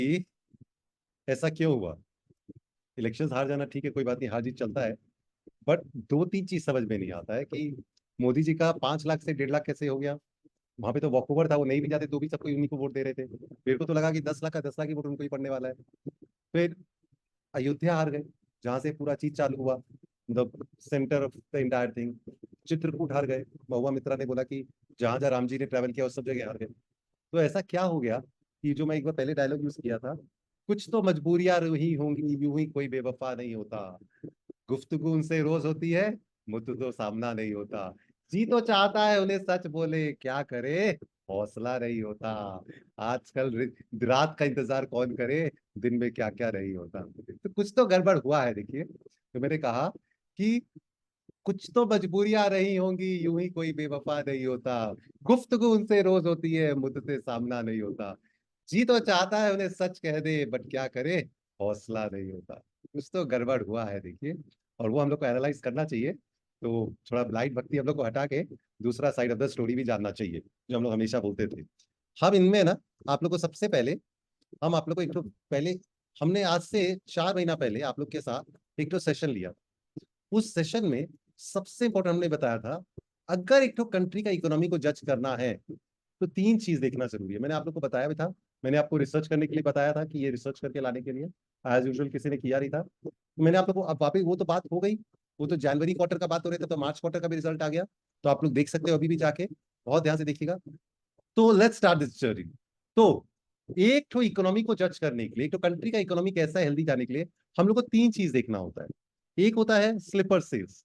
कि ऐसा क्यों हुआ। इलेक्शंस हार जाना ठीक है, कोई बात नहीं, हार जीत चलता है। बट दो तीन चीज समझ में नहीं आता है कि मोदी जी का 5 लाख से 1.5 लाख कैसे हो गया। वहां पे तो वॉकओवर था, वो नहीं भी जाते तो भी सबको उन्हीं को वोट दे रहे थे। मेरे को तो लगा कि 10 लाख का 10 लाख ही वोट उनको ही पड़ने वाला है। फिर अयोध्या हार गए, जहां से पूरा चीज चालू हुआ, मतलब centre of the entire thing. Chitrakoot हार गए, महुआ मित्रा ने बोला कि जहां जहां राम जी ने ट्रैवल किया उस सब जगह हार गए। तो ऐसा क्या हो गया कि जो मैं एक बार पहले डायलॉग यूज किया था, कुछ तो मजबूरियां ही होंगी, यूं ही कोई बेवफा नहीं होता। गुफ्तगू उनसे रोज होती है, मुझसे तो सामना नहीं होता। जी तो चाहता है उन्हें सच बोले, क्या करे हौसला नहीं होता। आजकल रात का इंतजार कौन करे, दिन में क्या क्या नहीं होता। तो कुछ तो गड़बड़ हुआ है। देखिए, तो मैंने कहा कि कुछ तो मजबूरियां रही होंगी, यूं ही कोई बेवफा नहीं होता। गुफ्तगू उनसे रोज होती है, मुझसे सामना नहीं होता। जी तो चाहता है उन्हें सच कह दे, बट क्या करे हौसला नहीं होता। कुछ तो गड़बड़ हुआ है देखिए, और वो हम लोग को एनालाइज करना चाहिए। तो थोड़ा ब्लाइंड भक्ति हम लोग को हटा के दूसरा साइड ऑफ द स्टोरी भी जानना चाहिए, जो हम लोग हमेशा बोलते थे। हम इनमें ना, आप लोग को सबसे पहले, हम आप लोग को एक तो पहले, हमने आज से 4 महीना पहले आप लोग के साथ एक तो सेशन लिया। उस सेशन में सबसे इंपॉर्टेंट हमने बताया था, अगर एक तो कंट्री का इकोनॉमी को जज करना है तो 3 चीज देखना जरूरी है। मैंने आप लोग को बताया भी था, मैंने आपको रिसर्च करने के लिए बताया था कि ये रिसर्च करके लाने के लिए एज यूजुअल किसी ने किया नहीं था। तो मैंने आप लोग को, अब वापिस वो तो बात हो गई, वो तो जनवरी क्वार्टर का बात हो रहा था, तो मार्च क्वार्टर का भी रिजल्ट आ गया। तो आप लोग देख सकते हो अभी भी जाके, बहुत ध्यान से देखिएगा। तो लेट्स स्टार्ट दिस जर्नी। तो एक तो इकोनॉमी को जज करने के लिए, एक तो कंट्री का इकोनॉमी कैसा है हेल्दी जाने के लिए, हम लोग को 3 चीज देखना होता है। एक होता है स्लीपर सेल्स,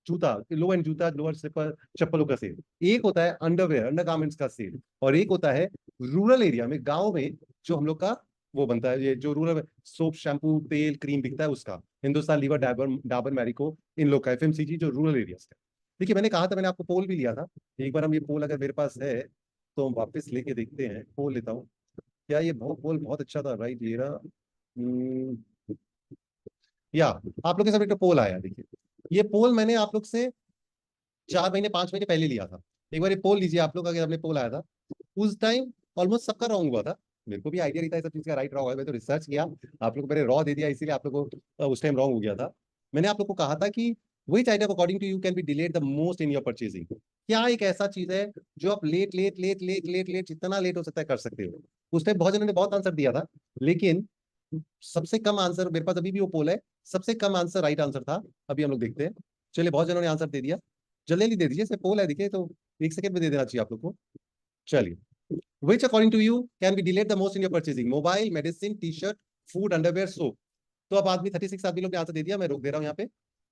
जूता, लो एंड जूता, लोअर स्लीपर, चप्पलों का सेल। एक होता है अंडरवेयर, अंडरगारमेंट्स का सेल। और एक होता है रूरल एरिया में, गांव में जो हम लोग का वो बनता है, ये जो रूरल सोप, शैम्पू, तेल, क्रीम बिकता है उसका, हिंदुस्तान लीवर, डाबर डाबर मैरिको, इन लोग का एफएमसीजी जो रूरल एरियाज का। देखिए, मैंने कहा था, मैंने आपको पोल भी लिया था। एक बार हम ये पोल अगर मेरे पास है तो हम वापस लेके देखते हैं, पोल लेता हूँ। क्या ये बहुत पोल बहुत अच्छा था, राइट, ये रहा। हम्म, या आप लोग के सामने एक पोल आया, देखिए। ये पोल मैंने आप लोग से 4 महीने 5 महीने पहले लिया था। एक बार ये पोल लीजिए आप लोग, अगर हमने पोल आया था उस टाइम, ऑलमोस्ट सबका रॉन्ग हुआ था। मेरे को भी आइडिया नहीं था सब चीज का राइट रॉन्ग है, मैं तो रिसर्च किया, आप लोग को मैंने रॉ दे दिया, इसीलिए आप लोग को उस टाइम रॉन्ग हो गया था। मैंने आप लोग को कहा था कि which item according to you can be delayed the most in your purchasing. क्या एक ऐसा चीज है जो आप late late late late late late जितना लेट हो सकता है कर सकते हो। उस टाइम बहुत जनों ने बहुत आंसर दिया था, लेकिन सबसे कम आंसर मेरे पास अभी भी वो पोल है, सबसे कम आंसर राइट आंसर था। अभी हम लोग देखते हैं। चलिए, बहुत जनों ने आंसर दे दिया, जल्दी दे दीजिए, पोल है देखिए, तो 1 सेकंड में दे देना चाहिए आप लोग को। चलिए, which according to you can be delayed the most in your purchasing? Mobile, medicine, T shirt, food, underwear, soap. तो अब आदमी 36 आदमी लोग ने आंसर दे दिया, मैं रोक दे रहा हूँ यहाँ पे।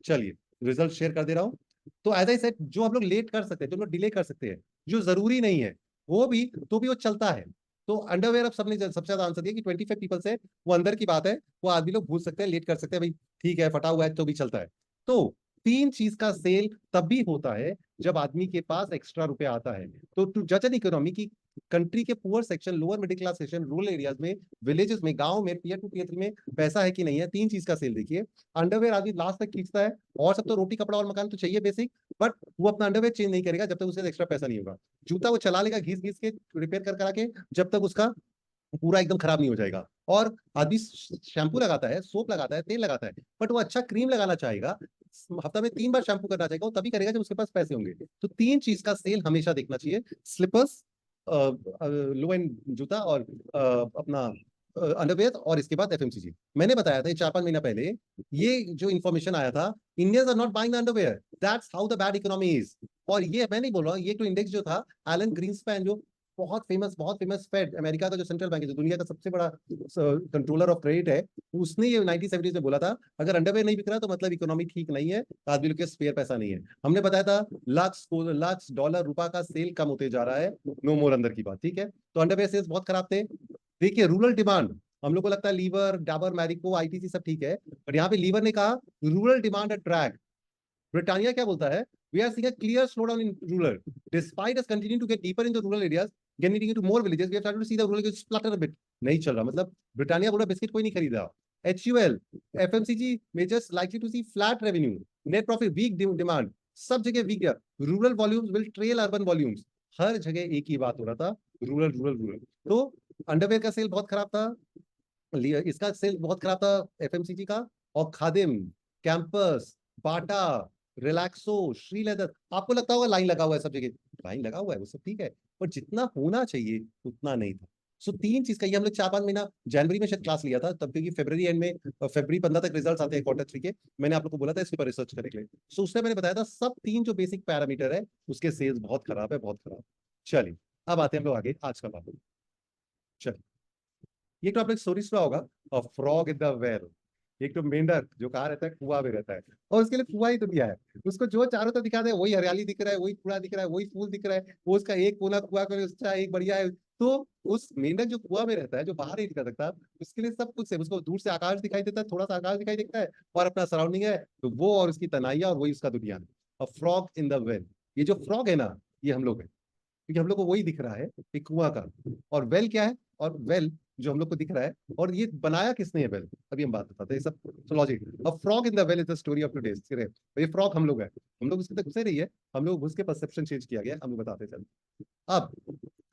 चलिए, रिजल्ट शेयर कर दे रहा हूँ। तो एज आई सेड, जो हम लोग लेट कर सकते हैं, जो हम लोग डिले कर सकते हैं, जो जरूरी नहीं है, वो भी तो भी वो चलता है। तो अंडरवेयर, अब सबने सबसे ज्यादा आंसर दिया कि 25 पीपल से, वो अंदर की बात है, वो आदमी लोग भूल सकते हैं, लेट कर सकते हैं भाई, ठीक है, फटा हुआ है तो भी चलता है। तो 3 चीज का सेल तब भी होता है जब आदमी के पास एक्स्ट्रा रुपया आता है। तो टू जज एन इकोनॉमी की, कंट्री के poor section, lower middle class section, rural areas में, विलेजेस में, गांव में, टीयर 2 टीयर 3 में पैसा है कि नहीं है, 3 चीज का सेल देखिए। अंडरवेयर आदमी लास्ट तक खींचता है, और सब तो रोटी कपड़ा और मकान तो चाहिए बेसिक, बट वो अपना अंडरवेयर चेंज नहीं करेगा जब तक उससे एक्स्ट्रा पैसा नहीं होगा। जूता वो चला लेगा घिस घिस के, रिपेयर कर करा के, जब तक उसका पूरा एकदम खराब नहीं हो जाएगा। और आदमी शैम्पू लगाता है, सोप लगाता है, तेल लगाता है, बट वो अच्छा क्रीम लगाना चाहेगा, हफ्ता में 3 बार शैम्पू करना चाहेगा, वो तभी करेगा जब उसके पास पैसे होंगे। तो 3 चीज का सेल हमेशा देखना चाहिए, स्लीपर्स, लो एंड जूता, और अपना अंडरवेयर, और इसके बाद एफएमसीजी। मैंने बताया था 4 5 महीना पहले, ये जो इन्फॉर्मेशन आया था, Indians are not buying the underwear, that's how the bad economy is. और ये मैं नहीं बोल रहा हूँ, ये तो इंडेक्स जो था, एलन ग्रीनस्पैन, जो बहुत फेमस फेड, अमेरिका का जो सेंट्रल बैंक है, जो दुनिया का सबसे बड़ा कंट्रोलर ऑफ क्रेडिट है, उसने ये 1970 में बोला था, अगर अंडरवेयर नहीं बिक रहा तो मतलब इकोनॉमी ठीक नहीं है, आदमी लोग के स्पेयर पैसा नहीं है। हमने बताया था लाख डॉलर रुपया का सेल कम होते जा रहा है, नो मोर अंदर की बात, ठीक है। तो अंडरवेयर सेल्स बहुत खराब थे। देखिए, रूरल डिमांड, हम लोग को लगता है लीवर, डाबर मैरिको, आईटीसी सब ठीक है, बट यहाँ पे लीवर ने कहा रूरल डिमांड ट्रैक। ब्रिटानिया क्या बोलता है, we are seeing a clear slowdown in rural despite us continuing to get deeper in the rural areas, getting into more villages, we have started to see the rural areas splutter a bit। नहीं चल रहा, मतलब Britannia बोला biscuit कोई नहीं खरीदा। HUL, FMCG majors likely to see flat revenue, net profit, weak demand, सब जगह वीक गया। Rural volumes will trail urban volumes, हर जगह एक ही बात हो रहा था, रूरल रूरल रूरल। तो अंडरवेयर का सेल बहुत खराब था, इसका सेल बहुत खराब था एफएमसीजी का। और खादिम, कैंपस, बाटा, रिलैक्सो, श्री लेदर, आपको लगता होगा लाइन लगा हुआ है सब जगह, लाइन लगा हुआ है वो सब ठीक है, पर जितना होना चाहिए उतना नहीं था। सो तीन चीज का ये हम लोग 4-5 महीना जनवरी में शायद क्लास लिया था तब, क्योंकि फरवरी एंड में, फरवरी 15 तक रिजल्ट आते हैं क्वार्टर 3 के। मैंने आप लोग को बोला था इसके ऊपर रिसर्च करने के लिए। सो उसमें मैंने बताया था सब तीन जो बेसिक पैरामीटर है उसके सेल्स बहुत खराब है, बहुत खराब। चलिए अब आते हैं हम लोग आगे आज का बात। चलिए, ये तो आपने स्टोरी सुना होगा, फ्रॉग इन द वेल। एक तो मेंढक जो कहाँ रहता है, कुआं में रहता है, और उसके लिए कुआं ही तो दिया है। उसको जो चारों तरफ दिखा दे, वही हरियाली दिख रहा है, वही कूड़ा दिख रहा है, वही फूल दिख रहा है, वो उसका एक कोना कुआं का अच्छा एक बढ़िया है। तो उस मेंढक जो कुआं में रहता है, जो बाहर नहीं दिखा सकता, उसके लिए सब कुछ है। उसको दूर से आकाश दिखाई देता है, थोड़ा सा आकाश दिखाई देता है, और अपना सराउंडिंग है, तो वो और उसकी तनाइया, और वही उसका दुनिया है। और फ्रॉग इन द वेल, ये जो फ्रॉग है ना, ये हम लोग है, क्योंकि हम लोग को वही दिख रहा है एक कुआं का। और वेल क्या है, और वेल जो हम लोग को दिख रहा है, और ये बनाया किसने है वेल, अभी हम बात बताते हैं सब लॉजिक। अब frog in the well is the story of today. ये फ्रॉग हम लोग है, हम लोग उसके तक घुसे रही है, हम लोग घुस के परसेप्शन चेंज किया गया, हम लोग बताते चल। अब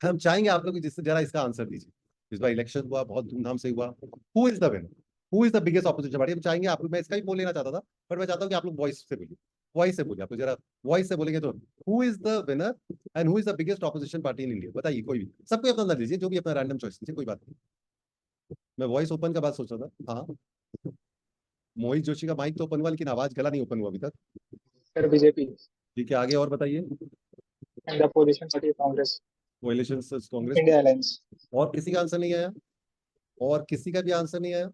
हम चाहेंगे आप लोग कि जिससे जरा इसका आंसर दीजिए। इस बार इलेक्शन हुआ, बहुत धूमधाम से हुआ। Who is the winner, who is the biggest opposition party. हम चाहेंगे आप लोग, मैं इसका भी बोल लेना चाहता था, पर मैं चाहता हूँ कि आप लोग वॉइस से बोलिए, वॉइस से बोलिए, आप लोग जरा वॉइस से बोलेंगे तो। Who is the winner and who is the biggest opposition party in India, बताइए कोई भी, सबको अपना अंदाज दीजिए, जो भी अपना रैंडम चॉइस कीजिए, कोई बात नहीं। मैं वॉइस ओपन का बात सोच रहा था। हाँ, मोहित जोशी का माइक तो ओपन हुआ, लेकिन आवाज गला नहीं ओपन हुआ अभी तक। Sir BJP. ठीक है, आगे और बताइए। And the position party Congress. Coalition Congress. India alliance. और किसी का आंसर नहीं आया, और किसी का भी आंसर नहीं आया।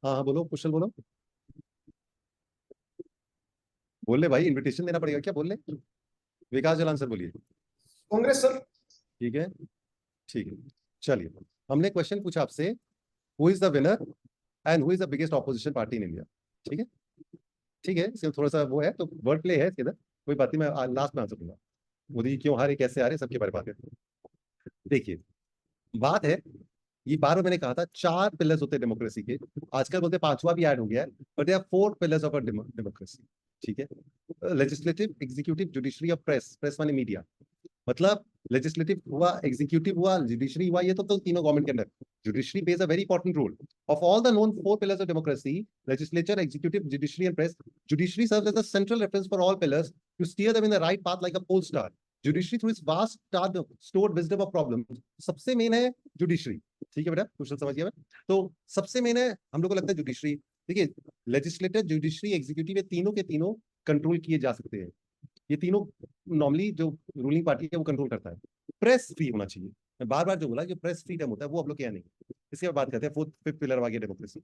हाँ हाँ बोलो, कुशल बोलो, बोल ले भाई, इनविटेशन देना पड़ेगा क्या, बोल ले। विकास जल आंसर बोलिए। कांग्रेस सर। ठीक है, ठीक है। चलिए, हमने क्वेश्चन पूछा आपसे, who is the winner and who is the biggest opposition party in India. ठीक है, ठीक है, सिर्फ थोड़ा सा वो है तो वर्ड प्ले है इसके अंदर, कोई बात नहीं, मैं लास्ट में आंसर दूंगा। मोदी जी क्यों हारे, कैसे हारे, सबके बारे में बात है। देखिए, बात है, ये बार बार मैंने कहा था 4 पिलर्स होते हैं डेमोक्रेसी के। आजकल बोलते हैं 5वां भी ऐड हो गया है, but they are 4 pillars of a democracy. ठीक है, लेजिस्लेटिव, एग्जीक्यूटिव, जुडिशरी और प्रेस। प्रेस माने मीडिया, मतलब लेजिस्लेटिव हुआ, एग्जीक्यूटिव हुआ, जुडिशरी हुआ, ये तो तीनों गवर्नमेंट के अंदर। Judiciary plays a very important role of all the known 4 pillars of democracy, legislature, executive, judiciary and press. Judiciary serves as the central reference for all pillars to steer them in the right path like a pole star. Judiciary through its vast stored wisdom of problems, सबसे main है judiciary. ठीक है बेटा, question समझ गया मैं। तो सबसे मेन है, हम लोग को लगता है जुडिशरी। देखिए, लेजिस्लेटर, जुडिशरी, एग्जीक्यूटिव, ये तीनों के तीनों कंट्रोल किए जा सकते हैं। ये तीनों नॉर्मली जो रूलिंग पार्टी है वो कंट्रोल करता है। प्रेस फ्री होना चाहिए, मैं बार बार जो बोला, जो प्रेस फ्रीडम होता है वो आप लोग क्या नहीं। इसके बाद बात करते हैं 4th 5th पिलर आ गया डेमोक्रेसी।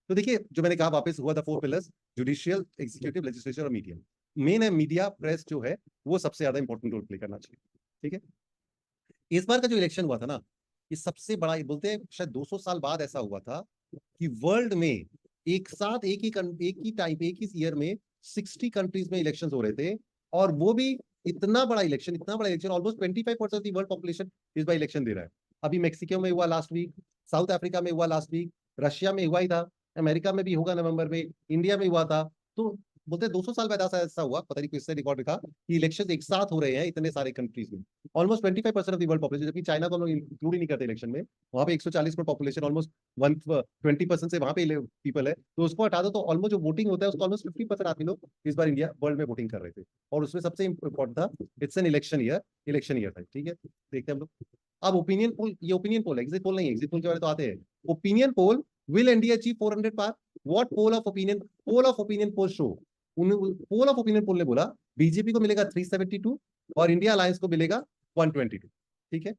तो देखिए, जो मैंने कहा वापस हुआ था 4 पिलर्स, जुडिशियल, एग्जीक्यूटिव, लेजिस्लेचर और मीडिया। मेन है मीडिया, प्रेस जो है वो सबसे ज्यादा इंपॉर्टेंट रोल प्ले करना चाहिए। ठीक है, इस बार का जो इलेक्शन हुआ था ना, ये सबसे बड़ा, ये बोलते हैं शायद 200 साल बाद ऐसा हुआ था कि वर्ल्ड में एक साथ एक ही टाइम, एक ही ईयर में 60 कंट्रीज में इलेक्शन हो रहे थे। और वो भी इतना बड़ा इलेक्शन, इतना बड़ा election, almost 25% of the world population इस बार इलेक्शन दे रहा है। अभी मेक्सिको में हुआ लास्ट वीक, साउथ अफ्रीका में हुआ लास्ट वीक, रशिया में हुआ ही था, अमेरिका में भी होगा नवंबर में, इंडिया में हुआ था। तो बोलते हैं 200 साल बाद ऐसा हुआ, पता नहीं किसने रिकॉर्ड रखा कि इलेक्शन एक साथ हो रहे हैं इतने सारे कंट्रीज में। Almost 25% of the world population, जबकि चाइना को हम लोग इंक्लूड ही नहीं करते इलेक्शन में, वहां पे 140 करोड़ पॉपुलेशन, ऑलमोस्ट 20% से वहां पे पीपल है, तो उसको हटा दो तो ऑलमोस्ट जो वोटिंग होता है उसको ऑलमोस्ट 50% आदमी लोग इस बार इंडिया वर्ल्ड में वोटिंग कर रहे थे। और उसमें सबसे इंपॉर्टेंट था, it's an election year, election year था। ठीक है, देखते हैं हम लोग। अब ओपिनियन पोल, ये ओपिनियन पोल है, एग्जिट पोल नहीं है, एग्जिट पोल के बारे में तो आते हैं। Opinion poll, will India achieve 400 पार, what poll of opinion poll show. Poll of opinion poll ने बोला बीजेपी को मिलेगा 372 और इंडिया अलायंस को मिलेगा 122। ठीक है,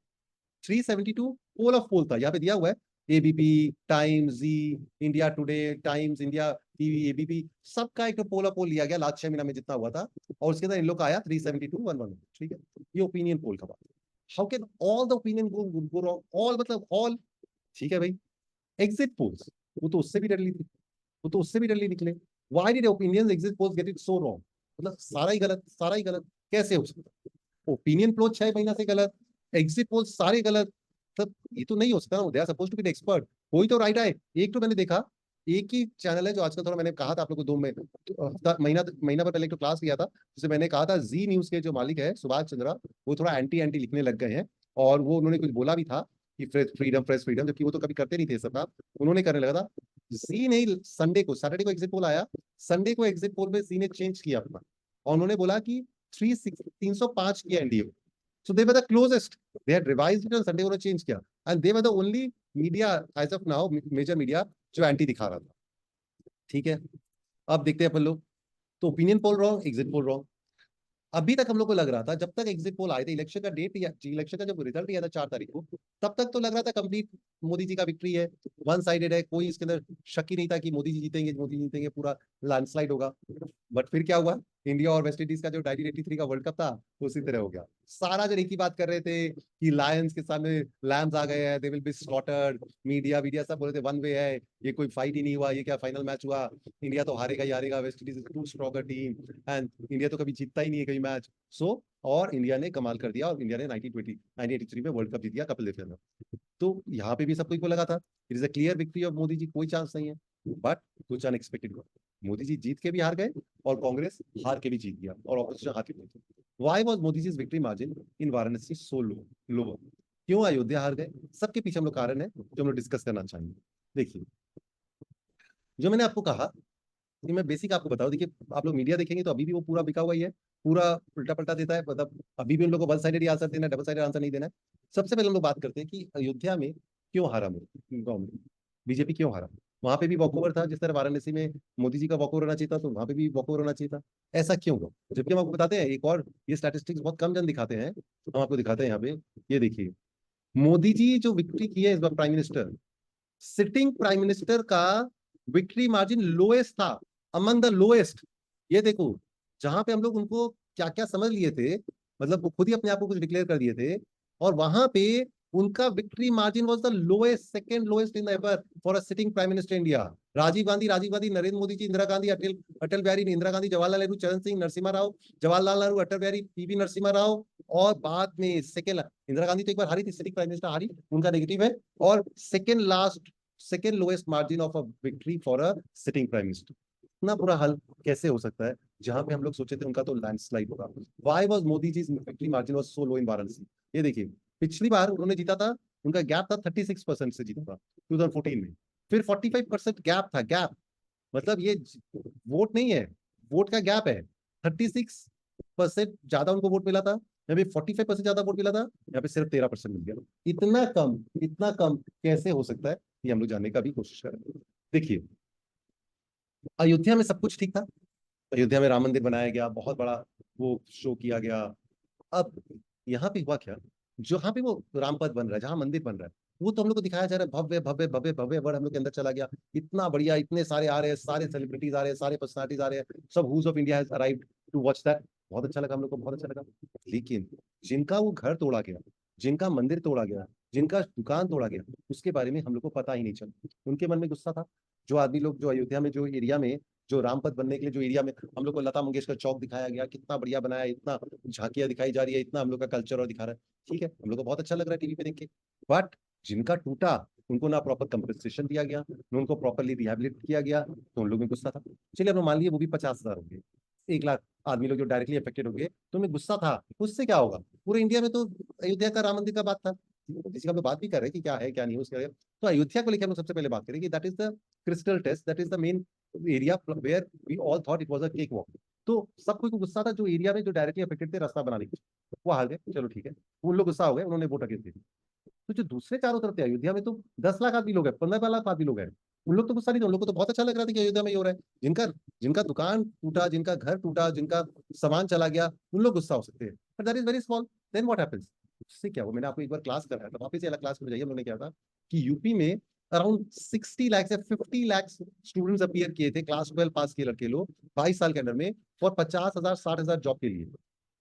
372 पोल ऑफ पोल था, यहाँ पे दिया हुआ है, ABP, Times, Zee, India Today, Times India TV, ABP, सबका एक पोल ऑफ पोल लिया गया लास्ट 6 महीना में जितना हुआ था, और उसके अंदर इन लोग का आया 372 111। ठीक है, ये ओपिनियन पोल का बात। How can all the opinion go wrong, all मतलब ऑल। ठीक है भाई, एग्जिट पोल्स, वो तो उससे भी डरली थी, वो तो उससे भी डरली निकले। Why did opinions exit polls get it so wrong, मतलब सारा ही गलत, सारा ही गलत, कैसे हो सकता। ओपिनियन पोल 6 महीना से गलत, एग्जिट पोल सारे गलत, मतलब ये तो नहीं हो सकता ना, they are supposed to be expert, कोई तो राइट आए। एक तो मैंने देखा, एक ही चैनल है जो आजकल थोड़ा, मैंने कहा था आप लोग को 2 महीना पर पहले एक तो क्लास लिया था, जिसे मैंने कहा था, जी न्यूज के जो मालिक है सुभाष चंद्रा, वो थोड़ा एंटी एंटी लिखने लग गए हैं, और वो उन्होंने कुछ बोला भी था कि फ्रीडम प्रेस फ्रीडम, जबकि वो तो कभी करते नहीं थे सब काम, उन्होंने करने लगा था। जी ने संडे को, सैटरडे को एग्जिट पोल आया, संडे को एग्जिट पोल में जी ने चेंज किया अपना, और उन्होंने बोला कि 305 किया NDA. So they were the closest, they had revised it on Sunday, उन्होंने चेंज किया, and they were the only media as of now, major media जो एंटी दिखा रहा था। ठीक है, अब देखते हैं अपन लोग, तो opinion poll wrong, exit poll wrong. अभी तक हम लोग को लग रहा था, जब तक एग्जिट पोल आए थे, इलेक्शन का डेट या इलेक्शन का जब रिजल्ट दिया था 4 तारीख को, तब तक तो लग रहा था कंप्लीट मोदी जी का विक्ट्री है, वन साइडेड है, कोई इसके अंदर शक ही नहीं था कि मोदी जी जीतेंगे, मोदी जी जीतेंगे, पूरा लैंडस्लाइड होगा। बट फिर क्या हुआ, इंडिया और वेस्ट इंडीज का जो 1983 का वर्ल्ड कप था, उसी तरह हो गया। सारा जन एक ही बात कर रहे थे कि लायंस के सामने लैम्स आ गए हैं, they will be slaughtered, media media सब बोल रहे थे वन वे है, ये कोई फाइट ही नहीं हुआ, ये क्या फाइनल मैच हुआ, इंडिया तो हारेगा ही हारेगा, West Indies is too stronger team, and India तो कभी जीतता ही नहीं है कहीं मैच। सो और इंडिया ने कमाल कर दिया, और इंडिया ने 1983 में वर्ल्ड कप जीत दिया कपिल देव के अंदर। तो यहाँ पे भी सब कोई को लगा था it is a clear victory of Modi ji, कोई चांस नहीं है। बट कुछ अनएक्सपेक्टेड हुआ, मोदी जी जीत के भी हार गए, और कांग्रेस हार के भी जीत गया, और ऑपोजिशन हार के भी जीत। Why was Modi ji victory margin in Varanasi so low, क्यों अयोध्या हार गए? सबके पीछे हम लोग कारण है जो हम लोग डिस्कस करना चाहेंगे। देखिए, जो मैंने आपको कहा कि मैं बेसिक आपको बताऊं, देखिए आप लोग मीडिया देखेंगे तो अभी भी वो पूरा बिका हुआ ही है, पूरा उल्टा पलटा देता है, मतलब अभी भी उन लोगों को वन साइडेड आंसर देना है, डबल साइडेड आंसर नहीं देना है। सबसे पहले हम लोग बात करते हैं कि अयोध्या में क्यों हारा गवर्नमेंट, बीजेपी क्यों हारा? वहां पे भी वॉकओवर था, जिस तरह वाराणसी में मोदी जी का वॉकओवर होना चाहिए था, तो वहां पे भी वॉकओवर होना चाहिए था। ऐसा क्यों हुआ? जबकि हम आपको बताते हैं एक और, ये स्टैटिस्टिक्स बहुत कम जन दिखाते हैं, हम आपको दिखाते हैं यहाँ पे। ये देखिए, मोदी जी जो विक्ट्री की है इस बार prime minister, sitting prime minister का विक्ट्री मार्जिन लोएस्ट था, अमंग द लोएस्ट। ये देखो, जहां पे हम लोग उनको क्या क्या समझ लिए थे, मतलब वो खुद ही अपने आप को कुछ डिक्लेयर कर दिए थे, और वहां पे उनका victory margin was the lowest, second lowest in ever for a sitting prime minister India. Rajiv Gandhi, Narendra Modi ji, Indira Gandhi, Atal Atal Bihari, Indira Gandhi, Jawaharlal Nehru, Charan Singh, Narasimha Rao, Jawaharlal Nehru, Atal Bihari, PV Narasimha Rao, और बाद में सेकंड इंदिरा गांधी तो एक बार हारी थी, सिटिंग प्राइम मिनिस्टर हारी, उनका नेगेटिव है, और second last, second lowest margin of a victory for a sitting prime minister. इतना बुरा हाल कैसे हो सकता है, जहां पे हम लोग सोचे थे उनका तो लैंडस्लाइड होगा? Why was Modi ji victory margin was so low in Varanasi? ये देखिए, पिछली बार उन्होंने जीता था, उनका गैप था 36% से जीता था 2014 में, फिर 45% गैप था, गैप मतलब ये वोट नहीं है, वोट का गैप है। 36% ज्यादा उनको वोट मिला था, यहाँ पे 45% ज्यादा वोट मिला था, यहाँ पे सिर्फ 13% मिल गया। इतना कम, इतना कम कैसे हो सकता है, ये हम लोग जानने का भी कोशिश करें। देखिए, अयोध्या में सब कुछ ठीक था, अयोध्या में राम मंदिर बनाया गया, बहुत बड़ा वो शो किया गया। अब यहाँ पे हुआ क्या, जहाँ पे वो रामपथ बन रहा है, जहाँ मंदिर बन रहा है, वो तो हम लोग को दिखाया जा रहा है, भव्य भव्य भव्य भव्य वर्ड हम लोग के अंदर चला गया, इतना बढ़िया, इतने सारे आ रहे हैं, सारे सेलिब्रिटीज आ रहे हैं, सारे पर्सनालिटीज आ रहे हैं, सब who's of India has arrived to watch that. बहुत अच्छा लगा हम लोग को, बहुत अच्छा लगा। लेकिन जिनका वो घर तोड़ा गया, जिनका मंदिर तोड़ा गया, जिनका दुकान तोड़ा गया, उसके बारे में हम लोग को पता ही नहीं चला। उनके मन में गुस्सा था। जो आदमी लोग जो अयोध्या में, जो एरिया में, जो रामपथ बनने के लिए जो एरिया में हम लोग को लता मंगेशकर चौक दिखाया गया, कितना बढ़िया बनाया, इतना झांकियां दिखाई जा रही है, इतना हम लोग का कल्चर और दिखा रहा है, ठीक है, हम लोग को बहुत अच्छा लग रहा है टीवी पे देख के। बट जिनका टूटा, उनको ना प्रॉपर कंपनसेशन दिया गया, ना उनको प्रॉपरली रिहेबिलिट किया गया, तो उन लोगों में गुस्सा था। चलिए, अब मान लिए वो भी 50,000 होंगे, 1 लाख आदमी लोग जो डायरेक्टली अफेक्टेड होंगे, तो उन्हें गुस्सा था। उससे क्या होगा, पूरे इंडिया में तो अयोध्या का राम मंदिर का बात था, जिसकी हम लोग बात भी कर रहे हैं कि क्या है क्या नहीं है उसके। तो अयोध्या को लेकर हम लोग सबसे पहले बात करें कि that is the crystal test, that is the main area where we all thought it was a cake walk. तो सब कोई को गुस्सा था, जो एरिया में जो डायरेक्टली अफेक्टेड थे रास्ता बनाने के, वो हार गए, चलो ठीक है, उन लोग गुस्सा हो गए, उन्होंने वोट अगेंस्ट दी। तो जो दूसरे चारों तरफ थे, अयोध्या में तो 10 लाख आदमी लोग हैं, 15 लाख आदमी लोग हैं, उन लोग तो गुस्सा नहीं था, उन लोग को तो बहुत अच्छा लग रहा था कि अयोध्या में ये हो रहा है। जिनका जिनका दुकान टूटा, जिनका घर टूटा, जिनका सामान चला गया, उन लोग गुस्सा हो सकते हैं, but that is very small. Then what happens, उससे क्या हुआ? मैंने आपको एक बार क्लास कराया था, वापस से अलग क्लास में जाइए, उन्होंने क्या था कि यूपी में अराउंड 60 लाख से 50 लाख स्टूडेंट्स अपीयर किए थे, क्लास 12 पास किए लड़के लोग 22 साल के अंदर में, और 50,000 60,000 जॉब के लिए,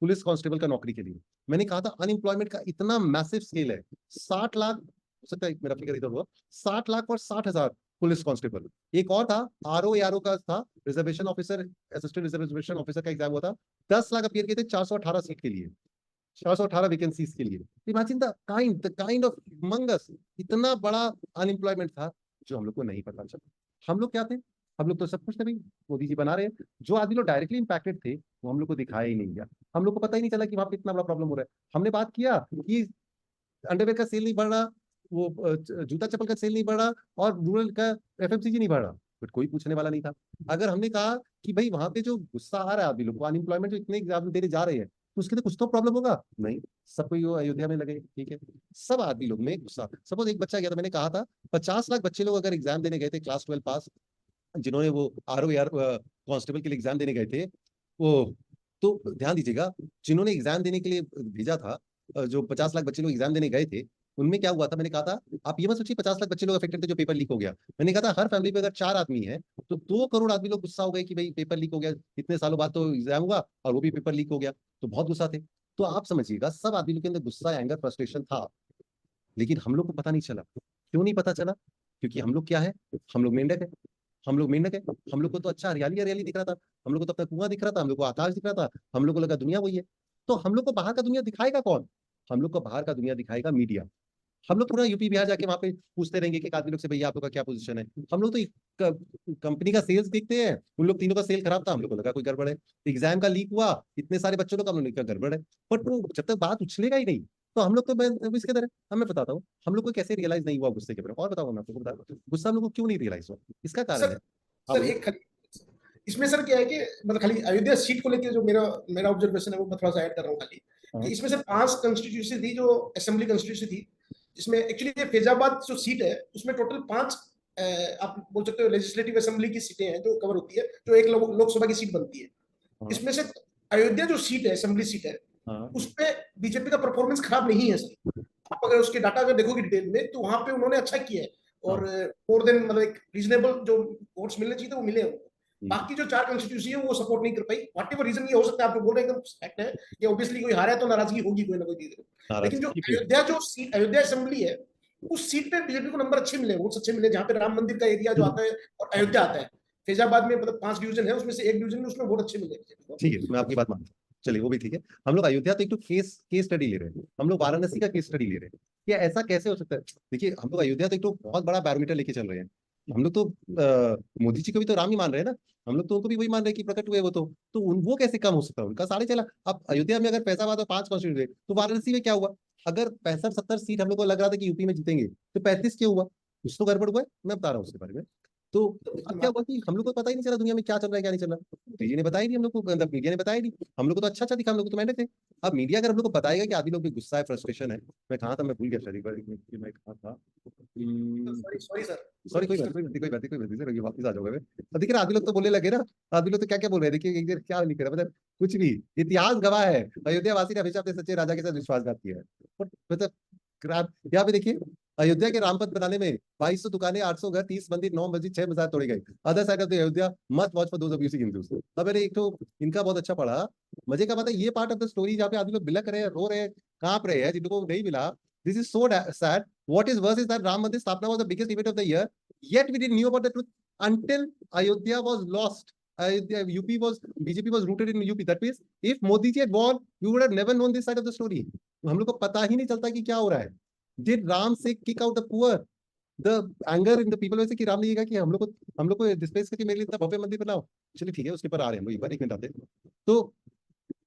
पुलिस कांस्टेबल का नौकरी के लिए। मैंने कहा था अनएम्प्लॉयमेंट का इतना मैसिव स्केल है, 60 लाख, हो सकता है मेरा फिगर इधर हुआ, 60 लाख और 60,000 पुलिस कांस्टेबल। एक और था, आरओ का था, reservation officer, assistant reservation officer का एग्जाम हुआ था, 10 लाख अपीयर किए थे 418 सीट के लिए, 418 वैकेंसीज के लिए। इमेजिन द काइंड ऑफ मंगस, इतना बड़ा अनएम्प्लॉयमेंट था, जो हम लोग को नहीं पता चला। हम लोग क्या थे, हम लोग तो सब कुछ थे भाई, मोदी जी बना रहे हैं। जो आदमी लोग डायरेक्टली इंपैक्टेड थे, वो हम लोग को दिखाया ही नहीं गया, हम लोग को पता ही नहीं चला कि वहां पे इतना बड़ा प्रॉब्लम हो रहा है। हमने बात किया कि अंडरवेयर का सेल नहीं बढ़ रहा, वो जूता चप्पल का सेल नहीं बढ़ा और रूरल का एफएमसीजी नहीं बढ़ा, बट कोई पूछने वाला नहीं था। अगर हमने कहा कि भाई वहां पे जो गुस्सा आ रहा है आदमी लोग को, अनएम्प्लॉयमेंट जो इतने एग्जाम देने जा रहे हैं, तो उसके लिए कुछ तो प्रॉब्लम होगा। नहीं, सब कोई वो अयोध्या में लगे, ठीक है, सब आदमी लोग में गुस्सा। सपोज एक बच्चा गया था, मैंने कहा था 50 लाख बच्चे लोग अगर एग्जाम देने गए थे क्लास 12 पास, जिन्होंने वो आर ओ यार कांस्टेबल के लिए एग्जाम देने गए थे, वो, तो ध्यान दीजिएगा, जिन्होंने एग्जाम देने के लिए भेजा था, जो 50 लाख बच्चे लोग एग्जाम देने गए थे, उनमें क्या हुआ था, मैंने कहा था, आप ये मत सोचिए 50 लाख बच्चे लोग अफेक्टेड थे जो पेपर लीक हो गया। मैंने कहा था हर फैमिली में अगर 4 आदमी है तो 2 करोड़ आदमी लोग गुस्सा हो गए कि भाई पेपर लीक हो गया, इतने सालों बाद तो एग्जाम हुआ और वो भी पेपर लीक हो गया, तो बहुत गुस्सा थे। तो आप समझिएगा सब आदमी लोग के अंदर गुस्सा, एंगर, फ्रस्ट्रेशन था, लेकिन हम लोग को पता नहीं चला। क्यों नहीं पता चला? क्योंकि हम लोग क्या है, हम लोग मेंढक है, हम लोग मेंढक है। हम लोग को तो अच्छा हरियाली हरियाली दिख रहा था, हम लोग को तो अपना कुआं दिख रहा था, हम लोग को आकाश दिख रहा था, हम लोग को लगा दुनिया वही है। तो हम लोग को बाहर का दुनिया दिखाएगा कौन? हम लोग को बाहर का दुनिया दिखाएगा मीडिया। हम लोग पूरा यूपी बिहार जाके वहां पे पूछते रहेंगे कि एक आदमी लोग से, भैया आप लोग का क्या पोजीशन है। हम लोग तो कंपनी का सेल्स देखते हैं, उन लोग तीनों का सेल खराब था, हम लोग को लगा कोई गड़बड़ है। एग्जाम का लीक हुआ, इतने सारे बच्चों लोग, हम लोग ने कहा गड़बड़ है। बट वो जब तक बात उछलेगा ही नहीं, तो हम लोग तो मैं इसके तरह, अब मैं बताता हूँ हम लोग को कैसे रियलाइज नहीं हुआ गुस्से के बारे में, और बताऊँ मैं आपको, बता गुस्सा हम लोग को क्यों नहीं रियलाइज हुआ, इसका कारण सर है। हाँ सर बोलिए। एक खाली इसमें सर क्या है कि मतलब खाली अयोध्या सीट को लेकर जो मेरा मेरा ऑब्जर्वेशन है वो मैं थोड़ा सा ऐड कर रहा हूँ खाली, कि हाँ इसमें से 5 कंस्टिट्यूंसी थी जो असेंबली कंस्टिट्यूंसी थी, जिसमें एक्चुअली फैजाबाद जो सीट है उसमें टोटल 5 आप बोल सकते हो लेजिस्लेटिव असेंबली की सीटें हैं जो कवर होती है, जो एक लोकसभा की सीट बनती है। हाँ इसमें से अयोध्या जो सीट है असेंबली सीट है हाँ उस पे बीजेपी का परफॉर्मेंस खराब नहीं है सर। आप अगर उसके डाटा अगर देखोगे डिटेल में तो वहां पे उन्होंने अच्छा किया है, और हाँ। मोर देन मतलब एक रीजनेबल जो वोट्स मिलने चाहिए थे वो मिले हैं उनको। हम्म, बाकी जो 4 कॉन्स्टिट्यूंसी है वो सपोर्ट नहीं कर पाई, व्हाट एवर रीजन ये हो सकता है, आप जो बोल रहे हैं एकदम फैक्ट है कि ऑब्वियसली कोई हारा है तो नाराजगी होगी कोई ना कोई चीज। लेकिन जो नाराजगी क्यों? अयोध्या जो सीट अयोध्या असेंबली है उस सीट पे बीजेपी को नंबर अच्छे मिले, वोट्स अच्छे मिले, जहां पे राम मंदिर का एरिया जो आता है और अयोध्या आता है। फैजाबाद में मतलब 5 डिवीजन है, उसमें से एक डिवीजन में उसमें वोट अच्छे मिले बीजेपी को। ठीक है, मैं आपकी बात मानता हूँ, चलिए वो भी ठीक है। हम लोग अयोध्या तो एक तो केस केस स्टडी ले रहे हैं, हम लोग वाराणसी का केस स्टडी ले रहे हैं, कि ऐसा कैसे हो सकता है। देखिए हम लोग अयोध्या तो एक तो बहुत बड़ा बैरोमीटर लेके चल रहे हैं। हम लोग तो मोदी जी को भी तो राम ही मान रहे हैं ना, हम लोग तो उनको भी वही मान रहे हैं कि प्रकट हुए वो तो वो कैसे कम हो सकता है, उनका 4.5 लाख। अब अयोध्या में अगर फैजाबाद और 5 कॉन्स्टिट्यूंसी, तो वाराणसी में क्या हुआ? अगर 65-70 सीट हम लोग को लग रहा था कि यूपी में जीतेंगे, तो 35 क्यों हुआ? कुछ तो गड़बड़ हुआ है, मैं बता रहा हूँ उसके बारे में। तो अब क्या हुआ कि हम लोग को पता ही नहीं चला दुनिया में क्या चल रहा है क्या नहीं चल रहा, टीवी ने बताया नहीं हम लोग को, मतलब मीडिया ने बताया नहीं। हम लोग को तो अच्छा अच्छा दिखा, हम लोग को तो मेहनत थे। अब मीडिया अगर हम लोग को बताएगा कि आदमी लोग भी गुस्सा है, फ्रस्ट्रेशन है, मैं कहा था, मैं भूल गया शायद एक बार, एक मिनट, मैं कहा था, सॉरी सॉरी सर। सॉरी, कोई बात कोई बात कोई बात कोई बात नहीं सर, वापस आ जाओगे मैं। अब देखिए ना, आदमी लोग तो बोलने लगे ना, आदमी लोग तो क्या क्या बोल रहे हैं, देखिए एक देर क्या लिख रहा है, मतलब कुछ भी। इतिहास गवाह है, अयोध्या वासी ने हमेशा अपने सच्चे राजा के साथ विश्वासघात किया है। मतलब यहाँ पे देखिए, अयोध्या के रामपथ बनाने में 2200 दुकानें, 800 घर, 30 मंदिर, 9 मस्जिद, 6 मजार तोड़े गए। Other side of the Ayodhya must watch for those of you see Hindus. अब मैंने एक तो इनका बहुत अच्छा पढ़ा, मजे का बात है, ये पार्ट ऑफ द स्टोरी जहाँ पे आदमी लोग बिलक रहे हैं, रो रहे हैं, कांप रहे हैं, जिनको नहीं मिला। This is so sad. What is worse is that Ram Mandir Sthapana was the biggest event of the year, yet we didn't knew about the truth until Ayodhya was lost. Ayodhya, UP was, BJP was rooted in UP. That means if Modi ji had won, we would have never known this side of the story. हम लोग को पता ही नहीं चलता कि क्या हो रहा है। Did Ram say kick out the poor? The anger in the people वैसे कि राम ने ये कहा कि हम लोग को डिस्प्लेस करके मेरे लिए इतना भव्य मंदिर बनाओ। चलिए ठीक है, उसके पर आ रहे हैं हम लोग, एक बार एक मिनट आते हैं। तो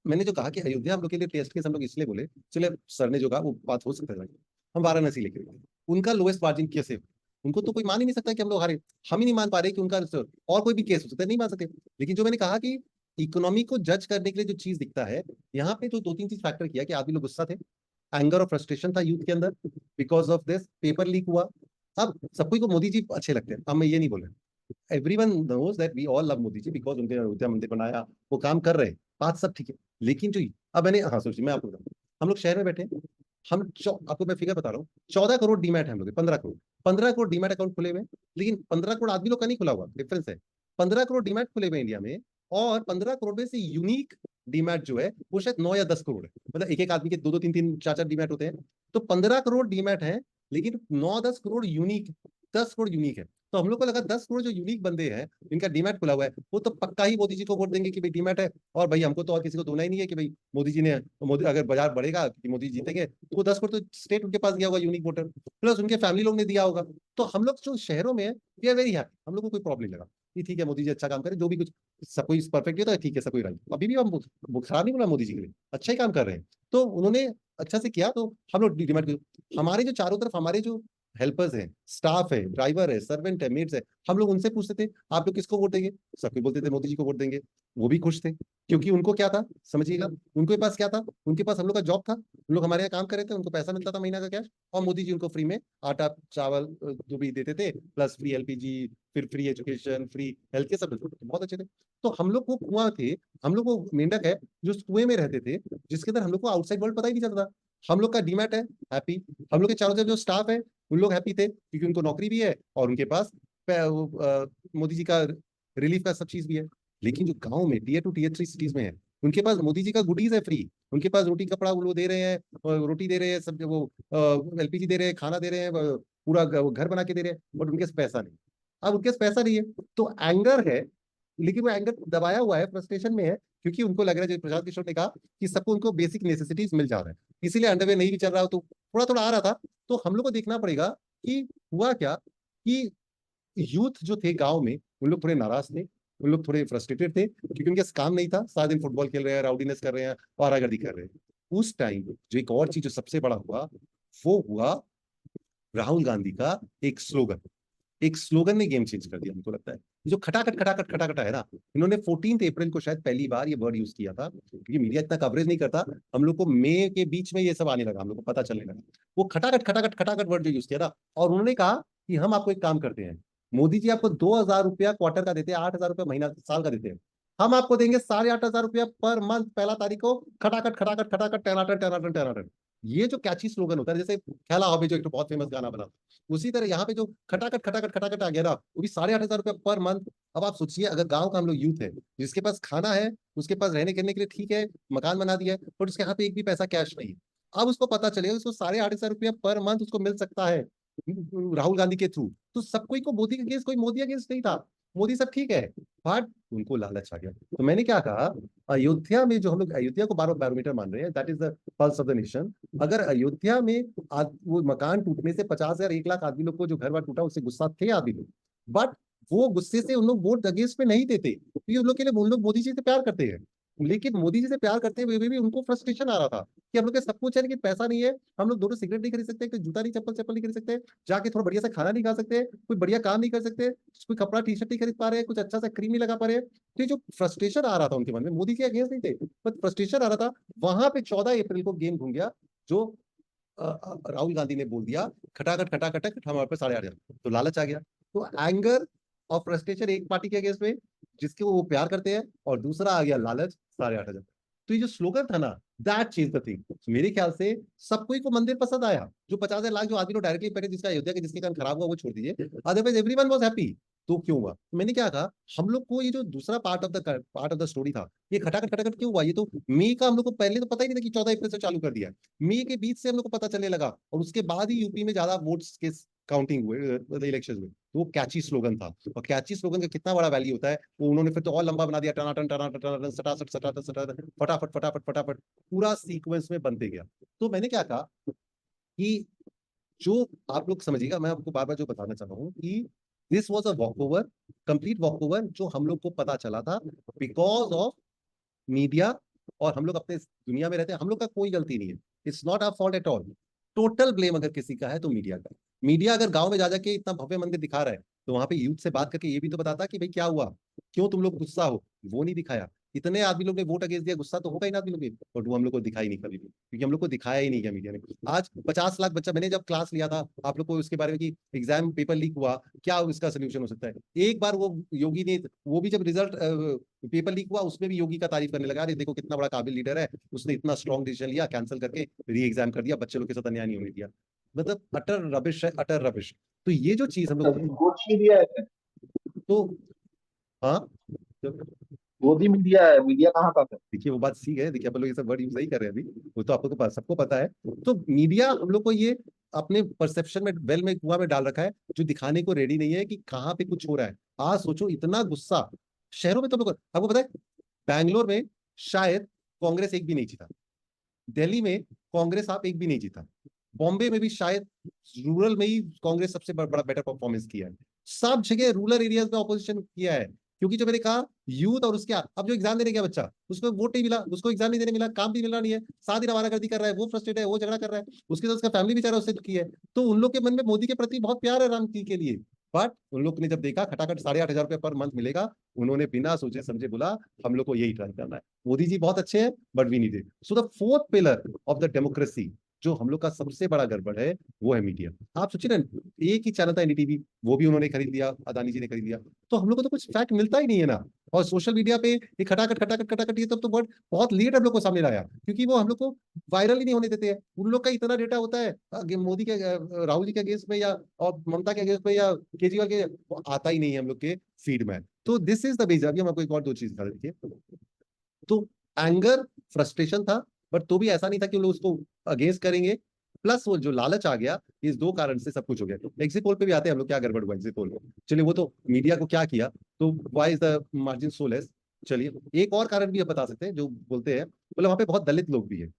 मैंने जो कहा कि अयोध्या हम लोग के लिए टेस्ट केस हम लोग इसलिए बोले, चले सर ने जो कहा वो बात हो सकता है, हम वाराणसी लेके गए, उनका लोएस्ट मार्जिन कैसे, उनको तो कोई मान ही नहीं सकता कि हम लोग हारे। हम ही नहीं मान पा रहे कि उनका और कोई भी केस हो सकता है, नहीं मान सकते। लेकिन जो मैंने कहा कि इकोनॉमी को जज करने के लिए जो चीज दिखता है, यहाँ पे जो 2-3 चीज फैक्टर किया कि आदमी लोग गुस्सा थे, एंगर और फ्रस्ट्रेशन था यूथ के अंदर, because of this paper leak हुआ। अब सबको को मोदी जी अच्छे लगते हैं, अब मैं ये नहीं बोल रहा, everyone knows that we all love Modi ji because उनके अयोध्या मंदिर बनाया, वो काम कर रहे हैं, बात सब ठीक है। लेकिन जो अब मैंने, हाँ सोचिए, मैं आपको बताऊं, हम लोग शहर में बैठे हैं, आपको मैं फिगर बता रहा हूँ, 14 करोड़ डीमैट है हम लोग, 15 करोड़, 15 करोड़ डीमैट अकाउंट खुले हुए, लेकिन 15 करोड़ आदमी लोग का नहीं खुला हुआ, डिफरेंस है। 15 करोड़ डीमैट खुले हुए इंडिया में, और 15 करोड़ में से यूनिक डीमैट जो है वो शायद 9 या 10 करोड़ है, मतलब एक एक आदमी के 2-2, 3-3, 4-4 डीमैट होते हैं। तो 15 करोड़ डीमैट है, लेकिन 9-10 करोड़ यूनिक, 10 करोड़ यूनिक है। तो हम लोग को लगा 10 करोड़ जो यूनिक बंदे हैं इनका डीमैट खुला हुआ है, वो तो पक्का ही मोदी जी को वोट देंगे कि भाई डीमैट है, और भाई हमको तो और किसी को धोना ही नहीं है कि भाई मोदी जी ने, मोदी अगर बाजार बढ़ेगा कि मोदी जी जीतेंगे, तो वो 10 करोड़ तो स्टेट उनके पास गया होगा यूनिक वोटर, प्लस उनके फैमिली लोग ने दिया होगा। तो हम लोग जो शहरों में है, वी आर वेरी हैप्पी, हम लोग को कोई प्रॉब्लम नहीं लगा कि ठीक है मोदी जी अच्छा काम करे, जो भी कुछ, सब कोई परफेक्ट होता है, ठीक है, सब कोई राइट, अभी भी हम खराब नहीं बोला मोदी जी के लिए, अच्छा ही काम कर रहे हैं। तो उन्होंने अच्छा से किया तो हम लोग डिमांड, हमारे जो चारों तरफ हमारे जो हेल्पर्स हैं, स्टाफ है, ड्राइवर है, सर्वेंट है, मेड्स है, हम लोग उनसे पूछते थे आप लोग किसको वोट देंगे, सबके बोलते थे मोदी जी को वोट देंगे। वो भी खुश थे, क्योंकि उनको क्या था समझिएगा, उनके पास क्या था, उनके पास हम लोग का जॉब था, उन लोग हमारे यहाँ काम कर रहे थे, उनको पैसा मिलता था महीना का कैश, और मोदी जी उनको फ्री में आटा चावल जो भी देते थे, प्लस फ्री एलपीजी, फिर फ्री एजुकेशन, फ्री हेल्थ के सब बहुत अच्छे थे। तो हम लोग वो कुआं थे, हम लोग वो मेंढक है जो उस कुएं में रहते थे, जिसके अंदर हम लोग को आउटसाइड वर्ल्ड पता ही नहीं चलता। हम लोग का डीमैट है, हैप्पी। हम लोग के चारों तरफ जो स्टाफ है उन लोग हैप्पी थे, क्योंकि उनको नौकरी भी है और उनके पास मोदी जी का रिलीफ का सब चीज भी है। लेकिन जो गांव में टीयर 2 टीयर 3 सिटीज में है, उनके पास मोदी जी का गुडीज है फ्री, उनके पास रोटी कपड़ा वो दे रहे हैं, रोटी दे रहे हैं, सब वो एलपीजी दे रहे हैं, खाना दे रहे हैं, पूरा घर बना के दे रहे हैं, बट उनके पास पैसा नहीं। अब उनके पास पैसा नहीं है तो एंगर है, लेकिन वो एंगर दबाया हुआ है, फ्रस्ट्रेशन में है, क्योंकि उनको लग रहा है, जो प्रशांत किशोर ने कहा कि सबको उनको बेसिक नेसेसिटीज मिल जा रहा है, इसीलिए अंडरवेयर नहीं भी चल रहा हो, तो थोड़ा थोड़ा आ रहा था। तो हम लोग को देखना पड़ेगा कि हुआ क्या, कि यूथ जो थे गांव में उन लोग थोड़े नाराज थे, उन लोग थोड़े फ्रस्ट्रेटेड थे, क्योंकि उनके पास काम नहीं था, सारा दिन फुटबॉल खेल रहे हैं, राउडीनेस कर रहे हैं, आवारागर्दी कर रहे हैं। उस टाइम जो एक और चीज जो सबसे बड़ा हुआ, वो हुआ राहुल गांधी का एक स्लोगन। एक स्लोगन ने गेम चेंज कर दिया हमको लगता है। जो खटाखट खटाखट खटाखट है ना, इन्होंने 14 अप्रैल को शायद पहली बार ये वर्ड यूज किया था, क्योंकि मीडिया इतना कवरेज नहीं करता, हम लोग को मई के बीच में ये सब आने लगा, हम लोग को पता चलने लगा। वो खटाखट खटाखट खटाखट वर्ड जो यूज किया था, और उन्होंने कहा कि हम आपको एक काम करते हैं, मोदी जी आपको 2,000 रुपया क्वार्टर का देते हैं, 8,000 रुपया महीना साल का देते हैं, हम आपको देंगे 8,500 रुपया पर मंथ, पहला तारीख को, खटाखट खटाखट खटाखट टनाटन टनाटन टनाटन। ये जो कैची स्लोगन होता है, जैसे ख्याला हॉबी जो एक तो बहुत फेमस गाना बना, उसी तरह यहाँ पे जो खटाखट खटाखट खटाखट आ गया ना, वो भी 8,500 रुपया पर मंथ। अब आप सोचिए, अगर गांव का हम लोग यूथ है, जिसके पास खाना है, उसके पास रहने करने के लिए ठीक है, मकान बना दिया है, बट उसके यहाँ पे एक भी पैसा कैश नहीं है। अब उसको पता चलेगा उसको 8,500 रुपया पर मंथ उसको मिल सकता है राहुल गांधी के थ्रू, तो सब कोई को मोदी के अगेंस्ट, कोई मोदी अगेंस्ट नहीं था, मोदी सब ठीक है, बट उनको लालच आ गया। तो मैंने क्या कहा, अयोध्या में जो हम लोग अयोध्या को बार बैरोमीटर मान रहे हैं, that is the pulse of the nation. अगर अयोध्या में वो मकान टूटने से 50,000 1 लाख आदमी लोग को जो घर बार टूटा, उससे गुस्सा थे आदमी लोग, बट वो गुस्से से उन लोग वोट अगेंस्ट में नहीं देते, क्योंकि उन लोग के लिए, उन लोग मोदी जी से प्यार करते हैं। लेकिन मोदी जी से प्यार करते हुए भी उनको फ्रस्ट्रेशन आ रहा था कि हम लोग के सब कुछ है, लेकिन पैसा नहीं है, हम लोग दोनों सिगरेट नहीं खरीद सकते, कोई जूता नहीं, चप्पल चप्पल नहीं खरीद सकते, जाके थोड़ा बढ़िया सा खाना नहीं खा सकते, कोई बढ़िया काम नहीं कर सकते, कोई कपड़ा टी शर्ट नहीं खरीद पा रहे, कुछ अच्छा सा क्रीम नहीं लगा पा रहे। तो ये जो फ्रस्ट्रेशन आ रहा था उनके मन में, मोदी के अगेंस्ट नहीं थे, बट फ्रस्ट्रेशन आ रहा था। वहां पे 14 अप्रैल को गेम घूम गया, जो राहुल गांधी ने बोल दिया खटाखट खटाखट हमारे पे 8,500, तो लालच आ गया। तो एंगर और फ्रस्ट्रेशन एक पार्टी के अगेंस्ट में, जिसके वो प्यार करते हैं, और दूसरा आ गया लालच 8,500। तो ये जो स्लोगन था ना, दैट चेंज द थिंग। मेरे ख्याल से सब कोई को मंदिर पसंद आया, जो 50,000 लाख जो आदमी लोग डायरेक्टली पहले, जिसका अयोध्या के जिसके कारण खराब हुआ वो छोड़ दीजिए, अदरवाइज एवरीवन वाज हैप्पी। तो क्यों हुआ, तो मैंने क्या कहा, हम लोग को ये जो दूसरा पार्ट ऑफ द स्टोरी था, ये खटाखट खटाखट क्यों हुआ, ये तो मई का हम लोग को पहले तो पता ही नहीं था कि 14 अप्रैल से चालू कर दिया, मई के बीच से हम लोग को पता चलने लगा, और उसके बाद ही यूपी में ज्यादा वोट्स के काउंटिंग हुए, इलेक्शन हुए। तो वो कैची स्लोगन था, और कैची स्लोगन का कितना बड़ा वैल्यू होता है, वो उन्होंने फिर तो और लंबा बना दिया, टनाटन टनाटन टनाटन सटासट सटासट सटासट फटाफट फटाफट फटाफट, पूरा सीक्वेंस में बनते गया। तो मैंने क्या कहा कि जो आप लोग समझिएगा, मैं आपको बार बार जो बताना चाह रहा हूँ कि this was a walk over, complete walk over, जो हम लोग को पता चला था बिकॉज ऑफ मीडिया। और हम लोग अपने दुनिया में रहते हैं, हम लोग का कोई गलती नहीं है, it's not our fault at all. Total blame अगर किसी का है तो मीडिया का। मीडिया अगर गांव में जा जाके इतना भव्य मंदिर दिखा रहा है, तो वहां पे यूथ से बात करके ये भी तो बताता कि भाई क्या हुआ, क्यों तुम लोग गुस्सा हो, वो नहीं दिखाया। इतने आदमी लोग ने वोट अगेंस्ट दिया, गुस्सा तो होगा ही ना आदमी लोग भी, बट वो हम लोग को दिखाई नहीं कभी भी, क्योंकि हम लोग को दिखाया ही नहीं गया मीडिया ने। आज 50 लाख बच्चा, मैंने जब क्लास लिया था आप लोग को उसके बारे में कि एग्जाम पेपर लीक हुआ, क्या इसका सोल्यूशन हो सकता है, एक बार वो योगी ने, वो भी जब रिजल्ट पेपर लीक हुआ, उसमें भी योगी का तारीफ करने लगा, अरे देखो कितना बड़ा काबिल लीडर है, उसने इतना स्ट्रॉन्ग डिसीजन लिया, कैंसिल करके री एग्जाम कर दिया, बच्चे लोग के साथ अन्याय नहीं होने दिया। मतलब अटर रबिश है, अटर रबिश। तो ये जो चीज हम लोग, गोद मीडिया है, तो हाँ, गोदी मीडिया है, मीडिया कहाँ का है? देखिए वो बात ठीक है, देखिए अपन लोग ये सब वर्ड यूज नहीं कर रहे हैं अभी, वो तो आप लोग को सबको पता है। तो मीडिया हम लोग को ये अपने परसेप्शन में, वेल में, कुआं में डाल रखा है, जो दिखाने को रेडी नहीं है कि कहाँ पे कुछ हो रहा है। आज सोचो इतना गुस्सा शहरों में, तो आपको पता है बैंगलोर में शायद कांग्रेस एक भी नहीं जीता, दिल्ली में कांग्रेस आप एक भी नहीं जीता, बॉम्बे में भी शायद रूरल में ही कांग्रेस सबसे बड़ा बेटर परफॉर्मेंस किया है, सब जगह रूरल एरियाज में ऑपोजिशन किया है। क्योंकि जो मैंने कहा यूथ और उसके अब जो एग्जाम देने गया बच्चा, उसको वोट नहीं मिला, उसको एग्जाम नहीं देने मिला, काम भी मिलना नहीं है, 7 दिन आवारागर्दी कर रहा है, वो फ्रस्ट्रेट है, वो झगड़ा कर रहा है, उसके साथ उसका फैमिली बेचारा उससे दुखी है। तो उन लोग के मन में मोदी के प्रति बहुत प्यार है राम जी के लिए। बट उन लोग ने जब देखा खटाखट 8,500 रुपये पर मंथ मिलेगा, उन्होंने बिना सोचे समझे बोला हम लोग को यही ट्राई करना है। मोदी जी बहुत अच्छे हैं but we need it. So the fourth pillar of the democracy, जो हम लोग का सबसे बड़ा गड़बड़ है, वो है मीडिया। आप सोचिए ना, एक ही चैनल था एनडीटीवी, वो भी उन्होंने खरीद लिया, अदानी जी ने खरीद लिया। तो हम लोग को तो कुछ फैक्ट मिलता ही नहीं है ना। और सोशल मीडिया पे ये खटाखट खटाखट खटाखट ये तब तो बहुत लेट हम लोग को सामने लाया, क्योंकि वो हम लोग को वायरल ही नहीं होने देते हैं। उन लोग का इतना डेटा होता है मोदी के राहुल जी के अगेंस्ट में या और ममता के अगेंस्ट में या केजरीवाल के, वो आता ही नहीं है हम लोग के फीड में। तो दिस इज द बेस। अभी हम आपको एक और 2 चीज दिखा देखिए। तो एंगर, फ्रस्ट्रेशन था, बट तो भी ऐसा नहीं था कि लोग उसको अगेंस्ट करेंगे। प्लस वो जो लालच आ गया, इस 2 कारण से सब कुछ हो गया। एग्जिट पोल पे भी आते हैं हम लोग, क्या गड़बड़ हुआ एग्जिट पोल में। चलिए वो तो मीडिया को क्या किया, तो why is the margin so less. चलिए एक और कारण भी आप बता सकते हैं, जो बोलते हैं मतलब वहां पे बहुत दलित लोग भी है।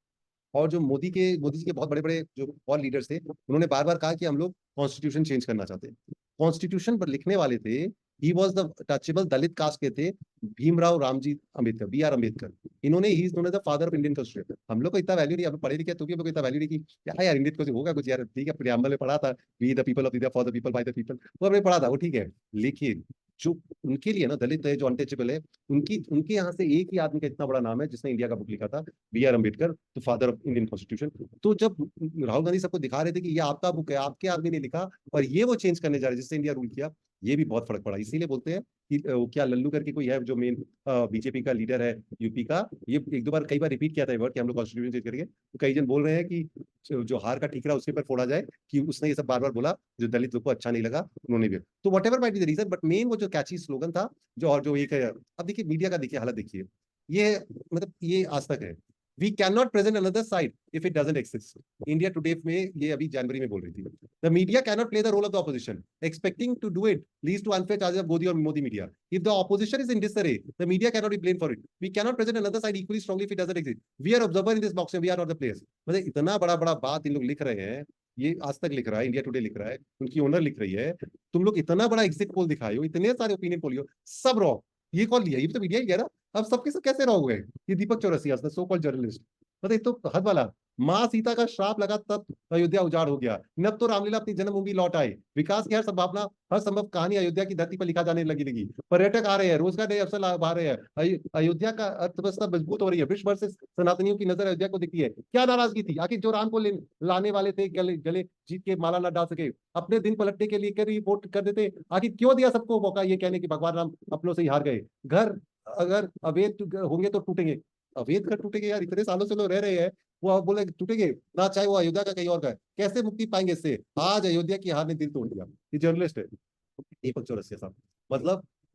और जो मोदी जी के बहुत बड़े बड़े जो और लीडर्स थे, उन्होंने बार बार कहा कि हम लोग कॉन्स्टिट्यूशन चेंज करना चाहते हैं। कॉन्स्टिट्यूशन पर लिखने वाले थे, he was the touchable Dalit caste के थे, भीमराव रामजी अम्बेडकर, BR अम्बेडकर। इन्होंने ही is known as the father of Indian constitution. हम लोग को इतना वैल्यू नहीं, हम पढ़े लिखे तो भी हम लोग को इतना वैल्यू नहीं कि क्या यार इंडियन को होगा कुछ यार, ठीक है प्रियम्बल में पढ़ा था, we the people of India for the people by the people, वो हमने पढ़ा था, वो ठीक है। लेकिन जो उनके लिए ना दलित है, जो अनटचेबल है, उनकी उनके यहाँ से एक ही आदमी का इतना बड़ा नाम है जिसने इंडिया का बुक लिखा था, BR अम्बेडकर, तो फादर ऑफ इंडियन कॉन्स्टिट्यूशन। तो जब राहुल गांधी सबको दिखा रहे थे कि ये आपका बुक है, आपके आदमी ने लिखा, और ये वो चेंज करने जा रहे हैं जिससे इंडिया रूल किया, ये भी बहुत फर्क पड़ा। इसीलिए बोलते हैं कि क्या लल्लू करके कोई है जो मेन बीजेपी का लीडर है यूपी का, ये 1-2 बार कई बार रिपीट किया था ये वर्ड कि हम लोग कॉन्स्टिट्यूशन चेंज करेंगे। तो कई जन बोल रहे हैं कि जो हार का ठीकरा उसके ऊपर फोड़ा जाए, कि उसने ये सब बार बार बोला, जो दलित लोग को अच्छा नहीं लगा, उन्होंने भी। तो whatever might be the reason, but main वो जो कैची स्लोगन था, जो और जो एक है। अब देखिए मीडिया का देखिए हालत देखिए, ये मतलब ये आज तक है, we cannot present another side if it doesn't exist. India Today में ये अभी जनवरी में बोल रही थी, the media cannot play the role of the opposition, expecting to do it leads to unfair charges of Modi और Modi media. If the opposition is in disarray, the media cannot be blamed for it. We cannot present another side equally strongly if it doesn't exist. We are observer in this box and we are not the players. मतलब इतना बड़ा बड़ा बात इन लोग लिख रहे हैं, ये आज तक लिख रहा है, इंडिया टुडे लिख रहा है, उनकी ओनर लिख रही है, तुम लोग इतना बड़ा एग्जिट पोल दिखाए हो, इतने सारे ओपिनियन पोल हो, सब रॉन्ग। ये कौन लिया, ये भी तो मीडिया ही कह रहा। अब सबके सब कैसे रॉन्ग हुए? ये दीपक चौरसिया, सो कॉल्ड जर्नलिस्ट, मतलब ये तो हद वाला। माँ सीता का श्राप लगा तब अयोध्या उजाड़ हो गया, नब तो रामलीला अपनी जन्मभूमि लौट आए, विकास की हर संभावना, हर संभव कहानी अयोध्या की धरती पर लिखा जाने लगी। पर्यटक आ रहे हैं, रोजगार नए अवसर आ रहे हैं, अयोध्या का अर्थव्यवस्था मजबूत हो रही है, विश्व भर से सनातनियों की नजर अयोध्या को दिखती है। क्या नाराजगी थी? आखिर जो राम को लाने वाले थे, गले गले जीत के माला न डाल सके, अपने दिन पलटने के लिए रिपोर्ट कर देते, आखिर क्यों दिया सबको मौका ये कहने की भगवान राम अपनों से ही हार गए? घर अगर अवैध होंगे तो टूटेंगे। अवैध घर टूटेंगे यार, इतने सालों से लोग रह रहे हैं, वो आप बोले टूटेंगे ना, चाहे वो अयोध्या का कहीं और का है, कैसे मुक्ति पाएंगे इससे? आज अयोध्या की हार ने दिल तोड़ दिया। ये जर्नलिस्ट है दीपक चौरसिया साहब।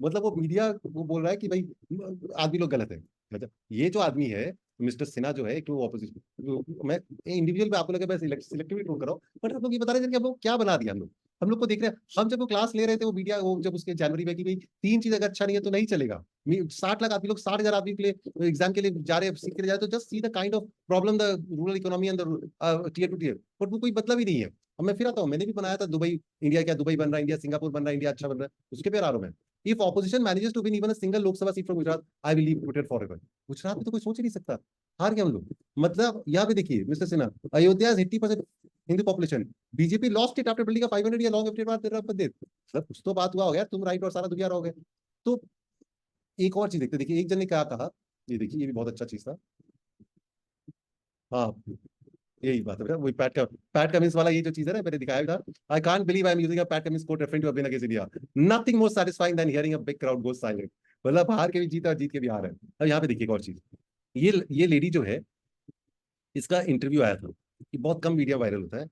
मतलब वो मीडिया वो बोल रहा है कि भाई आदमी लोग गलत है। मतलब ये जो आदमी है मिस्टर सिन्हा जो है, एक तो ऑपोजिशन, मैं इंडिविजुअल पे आपको लगा मैं सिलेक्टिवली टोल कर रहा हूँ, बट आप लोग ये बता रहे थे कि हम लोग क्या बना दिया। हम लोग को देख रहे हैं, हम जब वो क्लास ले रहे थे वो मीडिया, वो जब उसके जनवरी में कि भाई 3 चीज अगर अच्छा नहीं है तो नहीं चलेगा। 60 लाख आदमी लोग, 60,000 आदमी के लिए एग्जाम के लिए जा रहे हैं, सीख के जा रहे हैं, तो just see the kind of problem the rural economy and the tier two tier, but वो कोई मतलब ही नहीं है। अब मैं फिर आता हूँ, मैंने भी बनाया था दुबई इंडिया, क्या दुबई बन रहा है इंडिया, सिंगापुर बन रहा है इंडिया, अच्छा बन रहा है, उसके पे आ रहा हूँ मैं। If opposition manages to win even a single Lok Sabha seat from Gujarat, I will leave Twitter forever. Gujarat में तो कोई सोच ही नहीं सकता, हार गए हम लोग। मतलब यहाँ पे देखिए mister Sinha, Ayodhya 80% Hindu population, BJP lost it after building a 500 year long मंदिर। सर कुछ तो बात हुआ हो गया, तुम राइट और सारा दुनिया रहोगे। तो एक और चीज देखते, देखिए एक जन ने क्या कहा, ये देखिए ये भी बहुत अच्छा चीज था। हाँ यही बात है, वही पैट कमिंस वाला ये जो चीज है ना, मैंने दिखाया था। I can't believe I am using a Pat Cummins quote referring to a win against India, nothing more satisfying than hearing a big crowd go silent. मतलब हार के भी जीत और जीत के भी हार है। अब यहाँ पे देखिए एक और चीज, ये लेडी जो है, इसका इंटरव्यू आया था, ये बहुत कम वीडियो वायरल होता है,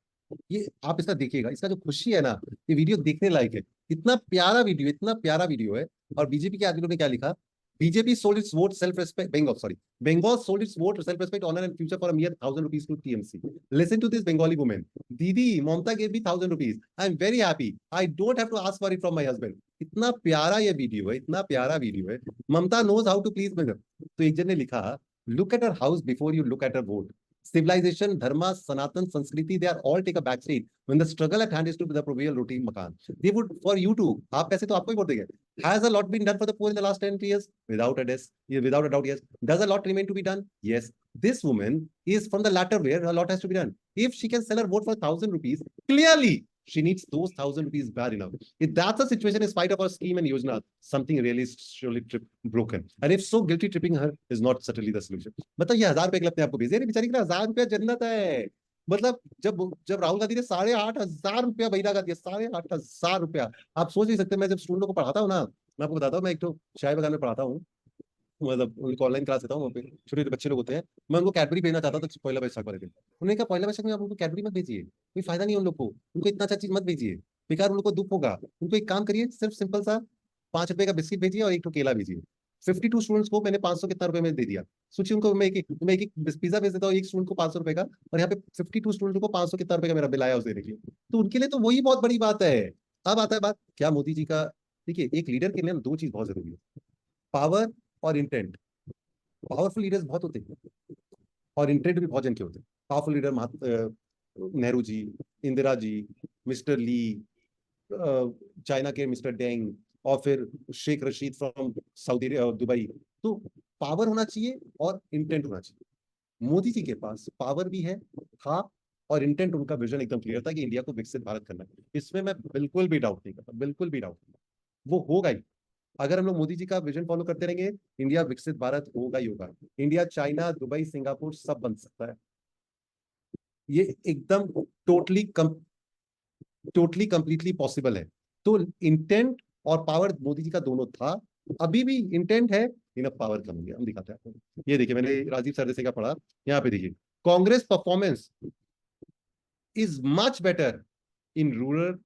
ये आप इसका देखिएगा, इसका जो खुशी है ना, ये वीडियो देखने लायक है। इतना प्यारा वीडियो, इतना प्यारा वीडियो है। और बीजेपी के आदमियों ने क्या लिखा, BJP sold its vote self-respect, Bengal sold its vote self-respect, honor and future for a mere 1,000 rupees to TMC. Listen to this Bengali woman. Didi, Mamta gave me 1,000 rupees. I'm very happy. I don't have to ask for it from my husband. इतना प्यारा ये video है, इतना प्यारा video है। ममता knows how to please me. तो एक जन ने लिखा, look at her house before you look at her vote. Civilization, dharma, sanatan, संस्कृति, they are all take a back seat when the struggle at hand is to the proverbial roti makan. They would for you to, आप पैसे तो आपको ही vote देंगे, Has a lot been done for the poor in the last 10 years? Without a doubt, yes. Does a lot remain to be done? Yes. This woman is from the latter where a lot has to be done. If she can sell her vote for 1,000 rupees, clearly she needs those 1,000 rupees bad enough. If that's the situation in spite of her scheme and Yojana, something really is surely broken. And if so, guilty tripping her is not certainly the solution. मतलब ये 1,000 रुपए के लिए अपने आपको भेजे, अरे बेचारी के लिए 1,000 रुपया जन्नत है. मतलब जब राहुल गांधी ने 8,500 रुपया महीना का दिया, 8,500 रुपया. आप सोच नहीं सकते. मैं जब स्टूडेंटों को पढ़ाता हूँ ना, मैं आपको बताता हूँ, मैं एक तो चाय बगान में पढ़ाता हूँ, मतलब उनको ऑनलाइन क्लास देता हूँ. वहाँ पे छोटे छोटे बच्चे लोग होते हैं. मैं उनको कैडबरी भेजना चाहता था पहला बैशाख वाले दिन. उन्होंने कहा पहला बैशाख में आप उनको कैडबरी मत भेजिए, कोई फायदा नहीं है उन लोग को, उनको इतना अच्छा चीज मत भेजिए, बेकार उन लोग को दुख होगा. उनको एक काम करिए, सिर्फ सिंपल सा 5 रुपए का बिस्किट भेजिए और एक तो केला भेजिए. 52 स्टूडेंट्स को मैंने 500 कितना रुपए में दे दिया. सोचिए, उनको मैं एक पिज्जा भेज देता हूँ एक स्टूडेंट को 500 रुपए का, और यहाँ पे 52 स्टूडेंट को 500 कितना रुपए का मेरा बिल आया उस देने के लिए. तो उनके लिए तो वही बहुत बड़ी बात है. अब आता है बात क्या मोदी जी का. देखिए, एक लीडर के लिए दो चीज बहुत जरूरी है, पावर और इंटेंट. पावरफुल लीडर्स बहुत होते हैं और इंटेंट भी बहुत जन के होते हैं. Powerful leader Nehru ji, Indira ji, mister Lee, China के मिस्टर डेंग, और फिर Sheikh Rashid from Saudi Dubai. तो पावर होना चाहिए और इंटेंट होना चाहिए. मोदी जी के पास पावर भी है, था, और इंटेंट, उनका विजन एकदम क्लियर था कि इंडिया को विकसित भारत करना है. इसमें मैं बिल्कुल भी डाउट नहीं करता, बिल्कुल भी डाउट नहीं. वो होगा ही. अगर हम लोग मोदी जी का विजन फॉलो करते रहेंगे, इंडिया विकसित भारत होगा ही होगा. इंडिया चाइना, दुबई, सिंगापुर सब बन सकता है. ये एकदम टोटली कंप्लीटली पॉसिबल है. तो इंटेंट और पावर मोदी जी का दोनों था, अभी भी इंटेंट है, इनफ पावर कम हो गया. हम दिखाते हैं आपको. ये देखिए, मैंने राजीव सरदेसाई का पढ़ा, यहाँ पे देखिए, Congress performance is much better in rural than